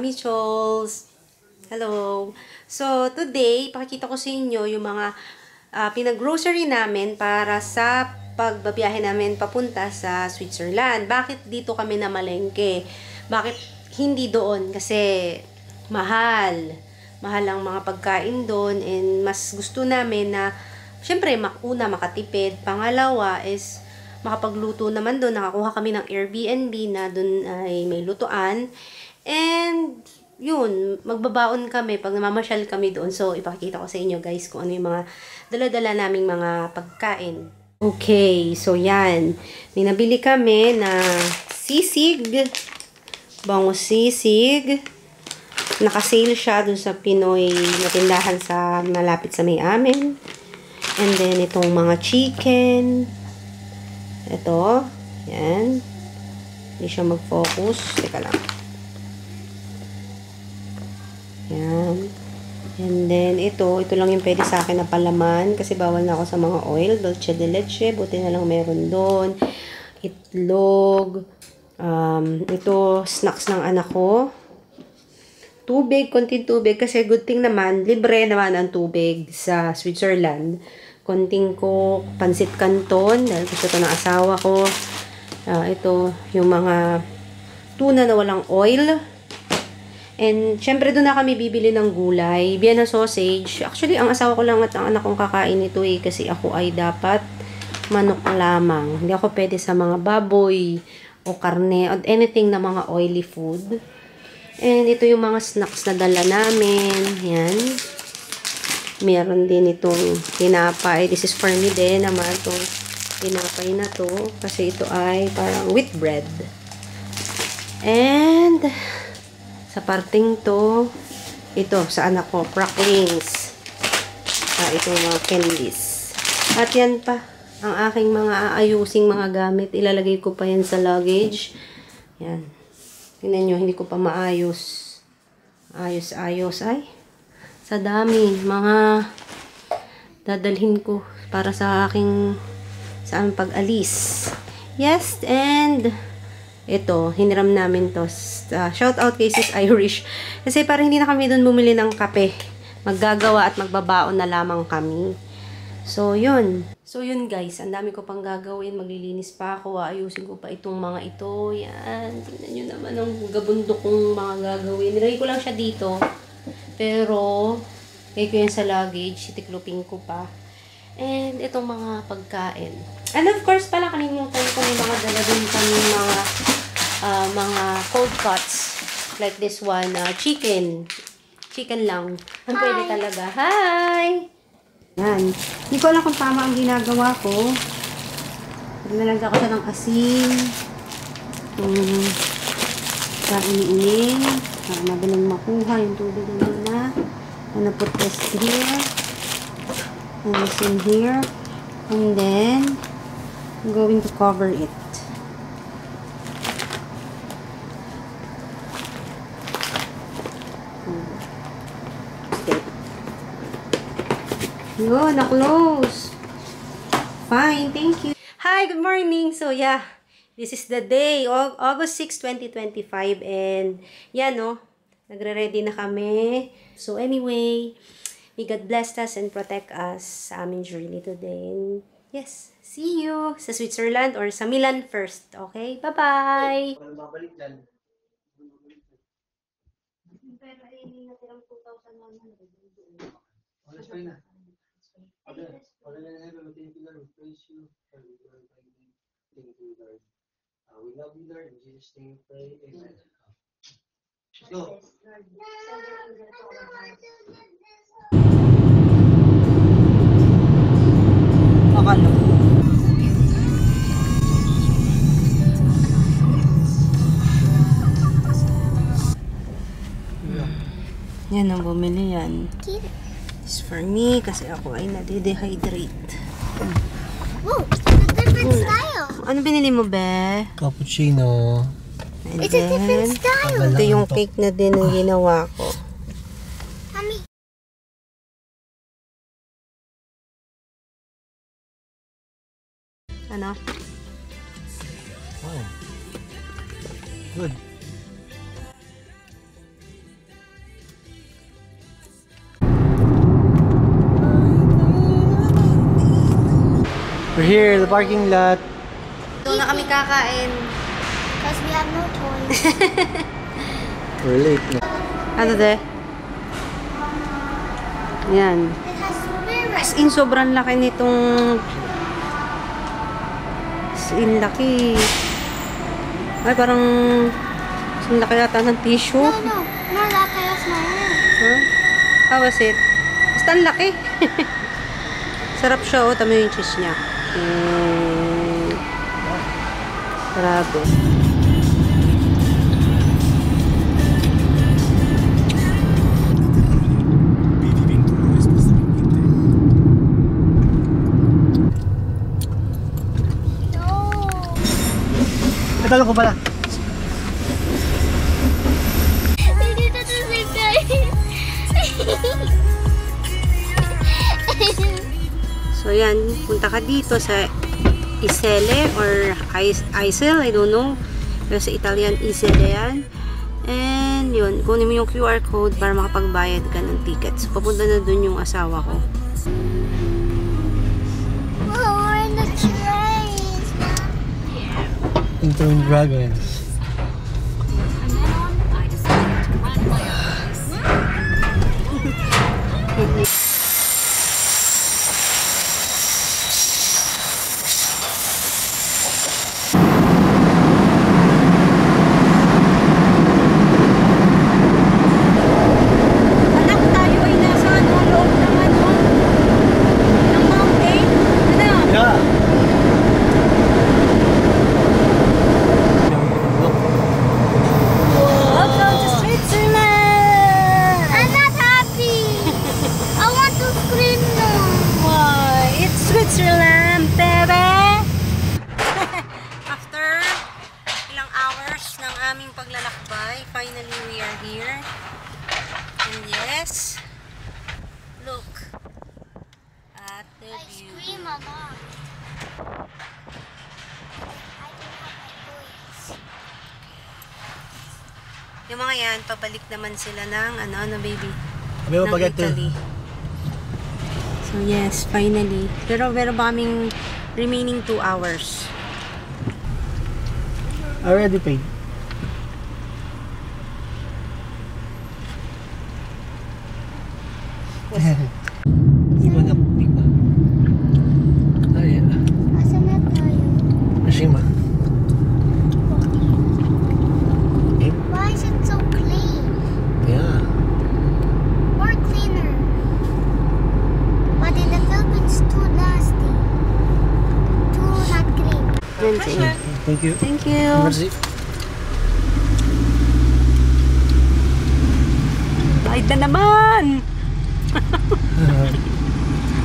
Kamichols! Hello! So, today, pakikita ko sa inyo yung mga pinag-grocery namin para sa pagbabiyahe namin papunta sa Switzerland. Bakit dito kami namalengke? Bakit hindi doon? Kasi mahal. Mahal ang mga pagkain doon and mas gusto namin na syempre, una makatipid. Pangalawa is makapagluto naman doon. Nakakuha kami ng Airbnb na doon ay may lutuan. And, yun, magbabaon kami pag namamasyal kami doon. So, ipakita ko sa inyo guys kung ano yung mga dala-dala naming mga pagkain. Okay, so yan. May nabili kami na sisig. Bangus sisig. Nakasale siya doon sa Pinoy na tindahan sa malapit sa may amin. And then, itong mga chicken. Ito. Yan. Hindi siya mag-focus. Teka lang. Yan. And then, ito lang yung pwede sa akin na palaman. Kasi bawal na ako sa mga oil. Dolce de leche. Buti na lang meron doon. Itlog. Ito, snacks ng anak ko. Tubig, konting tubig. Kasi good thing naman, libre naman ang tubig sa Switzerland. Konting ko, pansit canton, dahil gusto ito ng asawa ko. Ito, yung mga tuna na walang oil. And, syempre doon na kami bibili ng gulay. Vienna sausage. Actually, ang asawa ko lang at ang anak kong kakain ito kasi ako ay dapat manok lamang. Hindi ako pwede sa mga baboy o karne o anything na mga oily food. And, ito yung mga snacks na dala namin. Yan. Meron din itong tinapay. This is for me din naman itong tinapay na to. Kasi ito ay parang wheat bread. And, sa parting to, ito, sa anak ko, cracklings. Itong mga candies. At yan pa, ang aking mga aayusing mga gamit. Ilalagay ko pa yan sa luggage. Yan. Tingnan nyo, hindi ko pa maayos. Ayos-ayos. Ay, sa dami. Mga dadalhin ko para sa aking saan pag-alis. Yes, and ito, hiniram namin to. Shout out kay Sis Irish. Kasi parang hindi na kami doon bumili ng kape. Maggagawa at magbabaon na lamang kami. So, yun. So, yun guys. Ang dami ko pang gagawin. Maglilinis pa ako. Ayusin ko pa itong mga ito. Yan. Tingnan nyo naman ang gabundok kong mga gagawin. Nilagay ko lang siya dito. Pero, kaya ko yan sa luggage. Itikloping ko pa. And, itong mga pagkain. And of course, pala kalimutan ko may mga dala din kami mga cold cuts. Like this one. Chicken. Chicken lang. Ang pwede talaga. Hi! Yan. Hindi ko alam kung tama ang ginagawa ko. Nalagyan ko siya ng asin. Para iniining. Para madaling makuha yung tubig na. I'm gonna put this here. And this in here. And then, I'm going to cover it. Okay. Yun, na-close. Fine, thank you. Hi, good morning. So, yeah. This is the day, August 6, 2025. And, yan, no. Nagre-ready na kami. So, anyway, may God bless us and protect us sa aming journey today. And, yes, see you sa Switzerland or sa Milan first. Okay? Bye-bye! We love you, Lord. In Jesus' name we pray. Amen. Go. Makalo. Yan ang bumili yan. It's for me kasi ako ay nade-dehydrate. Oh, it's a different style. Ano binili mo, be? Cappuccino. And It's a different style. ito yung cake na din ang ginawa ko. Mommy. Ano? Wow. Good. We're here, the parking lot. Doon na kami kakain. Because we have no choice. We're late. Ano de? Yan. It has spirit. As in, sobrang laki nitong... As in, laki. Ay, parang... Ang laki yata ng tissue. No, no. More like I have my hand. Huh? How was it? Basta ang laki. Sarap siya, oh. Tama yung cheese niya. Grabe. Natalo ko pala. We did it at the same time. So, yan. Punta ka dito sa Isele or Isel, I don't know. Pero sa Italian, Isele yan. And, yun. Kunin mo yung QR code para makapagbayad ka ng tickets. So, papunta na dun yung asawa ko. Oh, we're in the train. Into Dragons. Anak, tayo ay nasa loob ng ng mountain. Ano? Yeah. Welcome to Switzerland! I'm not happy. I want to scream now. Why? It's Switzerland, baby! After ilang hours ng aming paglalakbay, finally we are here. And yes, look at the I view. scream a lot. I don't have my voice. Yung mga yan, pabalik naman sila ng ano baby? Kami mo Ng pagkat Italy. So yes, finally. Pero meron ba kaming remaining 2 hours? I already paid. Di ba na? Di ba? Ay, Asan na tayo? Ashima. Why is it so clean? Yeah. More cleaner. But in the Philippines, too nasty. Too not clean. Thank you. Thank you. Merci. Bayad na naman!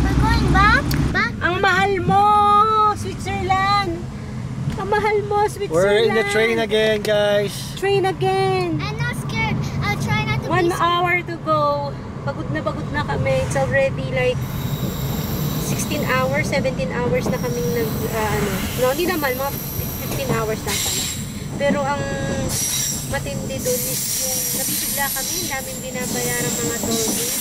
We're going back? Back? Ang mahal mo! Switzerland! Ang mahal mo, Switzerland! We're in the train again, guys. Train again! I'm not scared. I'll try not to 1 be hour to go. Pagod na kami. It's already like 16 hours, 17 hours na kaming no, hindi naman, mga 15 hours na pala. Pero ang matindi doon is yung nabibigla kami, namin binabayaran mga toll gate.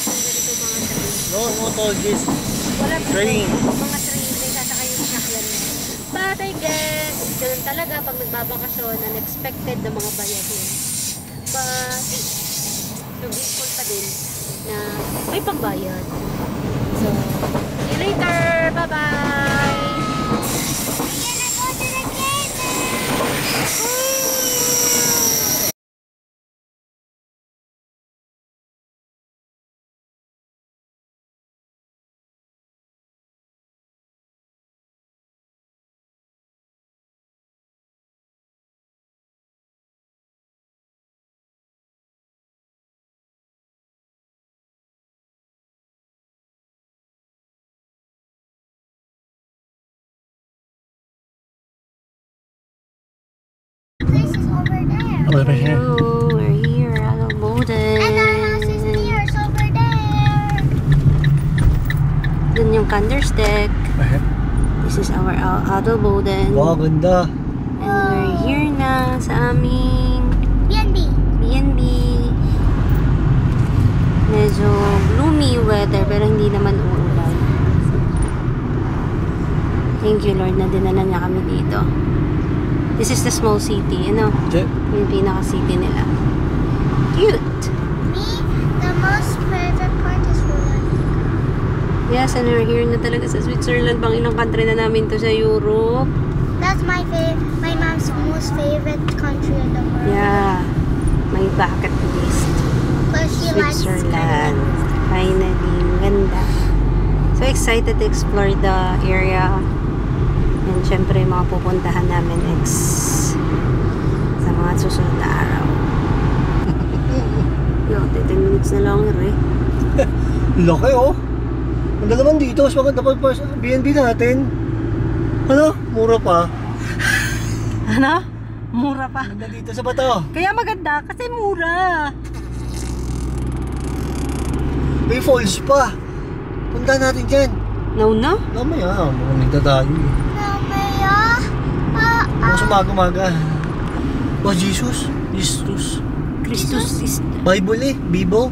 And ganito mga train. No toll gates. Wala pa Train. mga train na sasakay yung sakyan. But I guess, ganun talaga pag nagbabakasyon, unexpected na mga bayahin. But, so grateful pa din na may pagbayad. So, see you later! Bye-bye! We're gonna go to the gate. This is over there. Over here. Hello, we're here at Alboden. And our house is near, it's over there. Dun yung Kanderstek. This is our Alboden. Wow, ganda. And we're here na sa aming B&B. B&B. Medyo gloomy weather pero hindi naman uulan. Thank you, Lord, na dinala niya kami dito. This is the small city, you know? Yung pinaka-city nila. Cute! Me, the most favorite part is Rolantica. Yes, and we're here na talaga sa Switzerland. Pang ilang country na namin to sa Europe. That's my mom's most favorite country in the world. Yeah. My bucket list. But she likes Switzerland. Finally. Ang ganda. So excited to explore the area. And syempre, mga pupuntahan namin next sa mga susunod na araw. Yo, 10 minutes na lang yun eh. Laki oh. Ang naman dito, mas maganda pa sa B&B natin. Ano? Mura pa. Ano? Mura pa. Maganda dito sa bato. Kaya maganda kasi mura. May falls pa. Punta natin dyan. No? Mamaya, mukhang nagdadayo eh. Mamaya. Mga sumaga-maga. Oh, Jesus. Jesus. Christus is... Bible eh. Bible.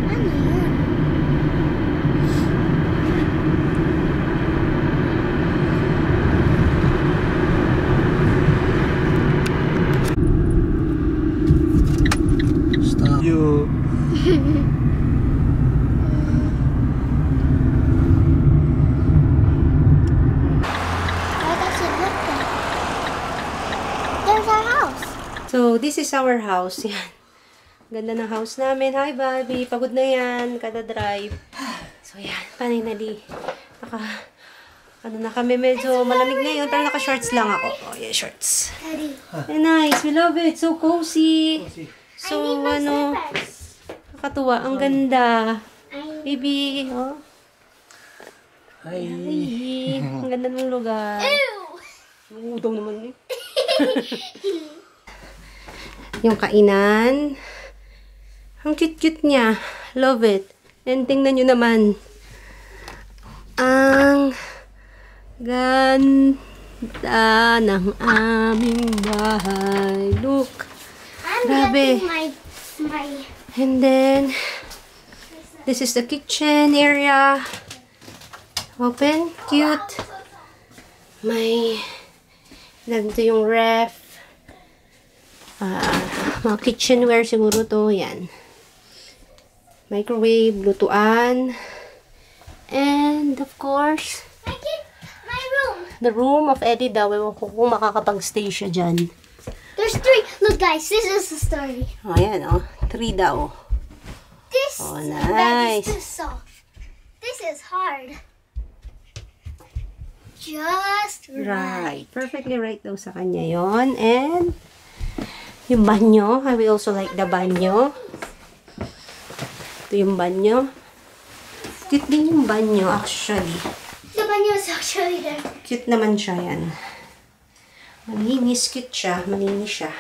Ano yun? Stop. You. Why does it look like? There's our house. So, this is our house. Yan. Ganda ng house namin. Hi, Bobby. Pagod na yan. Kada drive. So, yan. Finally. Ano na kami. Medyo malamig ngayon. Pero naka-shorts lang ako. Oh, yeah, shorts. Daddy. Eh, nice. We love it. So cozy. So, ano. Slippers. Nakatuwa. Ang ganda. I Baby. Oh. Hi. Ay, ang ganda ng lugar. Ew. Udong naman eh. Yung kainan. Ang cute-cute niya. Love it. And tingnan nyo naman. Ang ganda ng aming bahay. Look. I'm Grabe. getting my And then, this is the kitchen area. Open. Cute. May, nandito yung ref. Mga kitchenware siguro to. Yan. Microwave, lutuan. And, of course, my room. the room of Eddie daw. Ewan ko kung makakapag-stay siya dyan. There's 3. Look, guys, this is the story. O, yan o. 3 daw. This Oh, bed nice. is too soft. This is hard. Just right. Right. Perfectly right daw sa kanya yon. And, yung banyo. I will also like the banyo. Ito yung banyo. Cute din yung banyo, actually. The banyo is actually there. Cute naman siya yan. Malinis, cute siya. Malinis siya.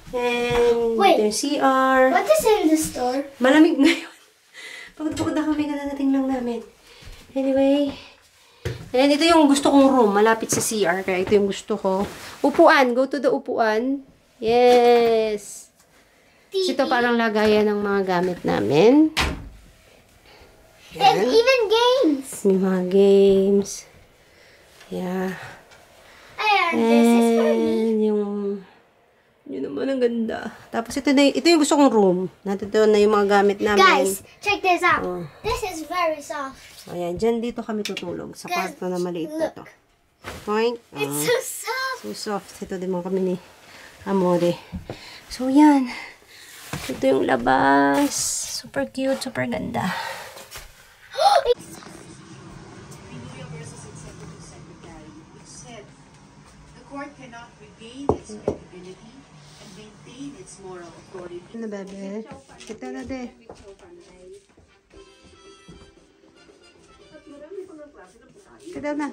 And, Wait. ito yung CR. What is in the store? Malamig ngayon. Pagod na kami, kadadating lang namin. Anyway. And ito yung gusto kong room. Malapit sa CR. Kaya ito yung gusto ko. Upuan. Go to the upuan. Yes. TV. Ito parang lagayan ng mga gamit namin. And even games. May mga games. Yeah. And this is for me. And yung... Yun naman ang ganda. Tapos ito yung gusto kong room. Nandito na yung mga gamit namin. Guys, check this out. Oh. This is very soft. Ayan, dyan dito kami tutulog. Sa Guys, kwarto na maliit na to. look. Point. It's so soft. So soft. Ito din mo kami ni Amore. So, yan. Ito yung labas. Super cute. Super ganda. The court cannot regain its credibility and maintain its moral authority. Ano, bebe? Kita na de. Kita na.